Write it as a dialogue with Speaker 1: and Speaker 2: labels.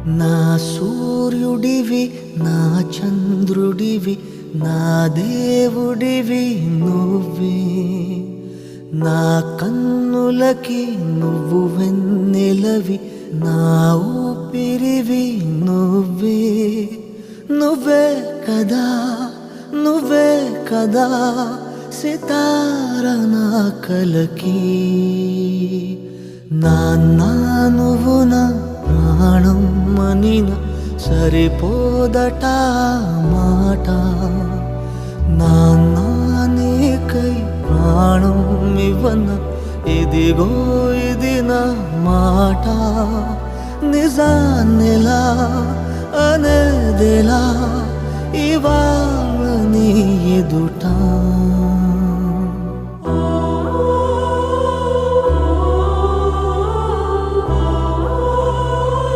Speaker 1: నా సూర్యుడివి నా చంద్రుడివి నా దేవుడివి నువ్వే నా కన్నులకి నువ్వు వెన్నెలవి నా ఊపిరివి నువ్వే నువ్వే కదా నువ్వే కదా సితార నా కలకి నాన్న నువ్వు నా ప్రాణం మనిన సరిపోదట మాట నాన్న నీకై ప్రాణం ఇవ్వన ఇదిగో ఇది నా మాట నిజాన్నిలా అనేదిలా ఇవాళ నీ ఎదుట